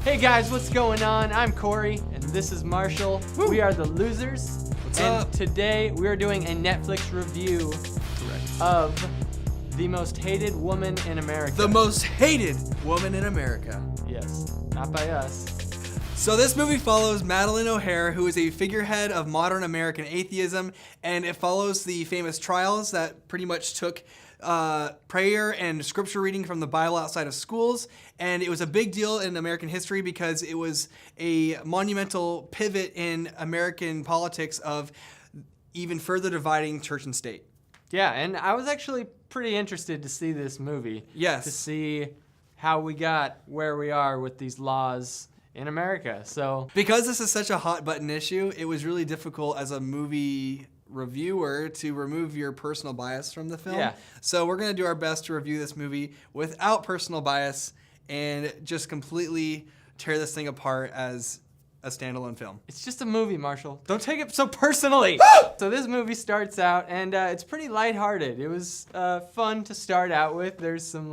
Hey guys, what's going on? I'm Corey, and this is Marshall. Woo. We are the Losers. What's and up? Today we are doing a Netflix review of The Most Hated Woman in America. The most hated woman in America. Yes, not by us. So this movie follows Madeline O'Hare, who is a figurehead of modern American atheism, and it follows the famous trials that pretty much took prayer and scripture reading from the Bible outside of schools. And it was a big deal in American history because it was a monumental pivot in American politics of even further dividing church and state. Yeah, and I was actually pretty interested to see this movie. Yes. To see how we got where we are with these laws in America. So Because this is such a hot button issue, it was really difficult as a movie reviewer to remove your personal bias from the film. Yeah. So we're going to do our best to review this movie without personal bias and just completely tear this thing apart as a standalone film. it's just a movie, Marshall. Don't take it so personally. So this movie starts out, and it's pretty lighthearted. It was fun to start out with. There's some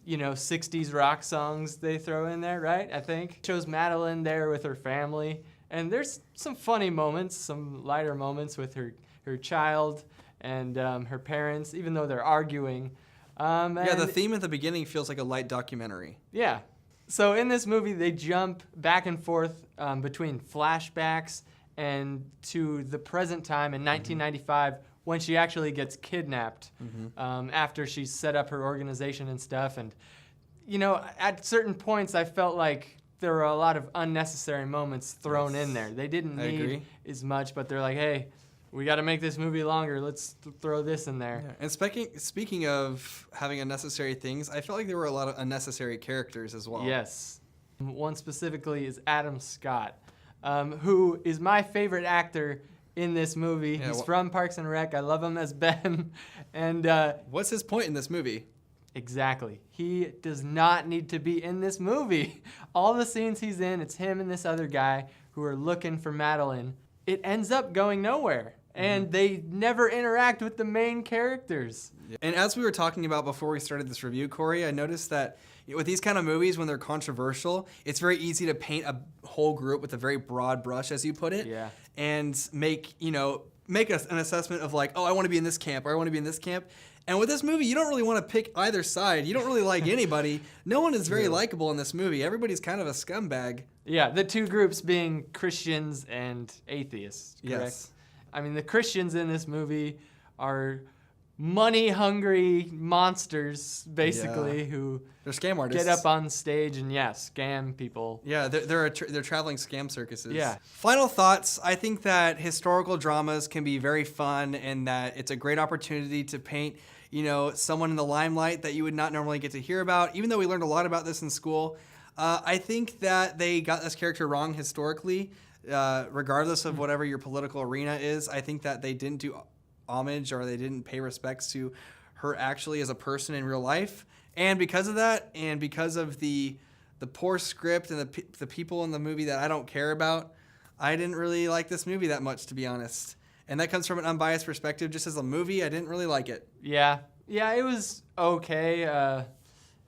60s rock songs they throw in there, right? I think. Shows Madeline there with her family. And there's some funny moments, some lighter moments with her child and her parents, even though they're arguing. Yeah, the theme at the beginning feels like a light documentary. Yeah. So in this movie, they jump back and forth between flashbacks and to the present time in 1995 when she actually gets kidnapped after she's set up her organization and stuff. And, at certain points, I felt like there were a lot of unnecessary moments thrown in there. They didn't need as much, but they're like, hey, we got to make this movie longer. Let's throw this in there. Yeah. And speaking of having unnecessary things, I felt like there were a lot of unnecessary characters as well. Yes. One specifically is Adam Scott, who is my favorite actor in this movie. Yeah, He's from Parks and Rec. I love him as Ben. And what's his point in this movie? exactly. He does not need to be in this movie. All the scenes he's in, it's him and this other guy who are looking for Madeline. It ends up going nowhere. And they never interact with the main characters. And as we were talking about before we started this review, Corey, I noticed that with these kind of movies, when they're controversial, it's very easy to paint a whole group with a very broad brush, as you put it, Yeah. and make an assessment of like, oh, I want to be in this camp, or I want to be in this camp. And with this movie, you don't really want to pick either side. You don't really like anybody. No one is very likable in this movie. Everybody's kind of a scumbag. Yeah, the two groups being Christians and atheists, correct? Yes. I mean, the Christians in this movie are money-hungry monsters, basically, who They're scam artists. get up on stage and, scam people. Yeah, they're traveling scam circuses. Yeah. Final thoughts. I think that historical dramas can be very fun and that it's a great opportunity to paint, someone in the limelight that you would not normally get to hear about, even though we learned a lot about this in school. I think that they got this character wrong historically, regardless of whatever your political arena is. I think that they didn't do homage or they didn't pay respects to her actually as a person in real life. And because of that, and because of the poor script and the people in the movie that I don't care about, I didn't really like this movie that much, to be honest. And that comes from an unbiased perspective. Just as a movie, I didn't really like it. Yeah, it was okay.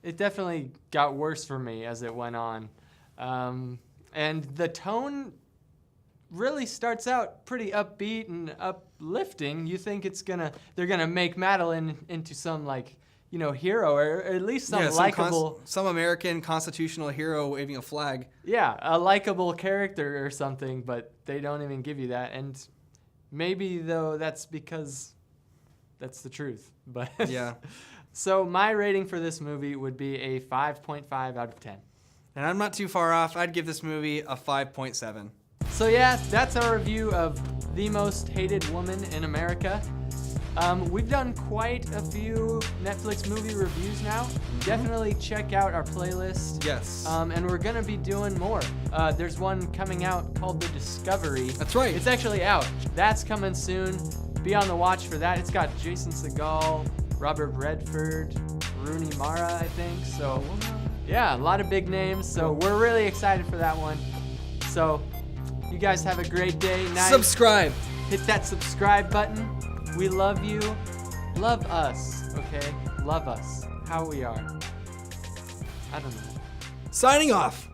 It definitely got worse for me as it went on. And the tone really starts out pretty upbeat and uplifting. You think they're gonna make Madeline into some hero, or at least some likable, some American constitutional hero waving a flag. Yeah, a likable character or something. But they don't even give you that. And maybe though that's because that's the truth. But Yeah. So my rating for this movie would be a 5.5 out of 10. And I'm not too far off. I'd give this movie a 5.7. So yeah, that's our review of The Most Hated Woman in America. We've done quite a few Netflix movie reviews now. Definitely check out our playlist. Yes. And we're gonna be doing more. There's one coming out called The Discovery. That's right. It's actually out. That's coming soon. Be on the watch for that. It's got Jason Segel, Robert Redford, Rooney Mara, I think. So yeah, a lot of big names. So we're really excited for that one. So you guys have a great day, night. Subscribe. Hit that subscribe button. We love you. Love us, okay? Love us. How we are. I don't know. Signing off.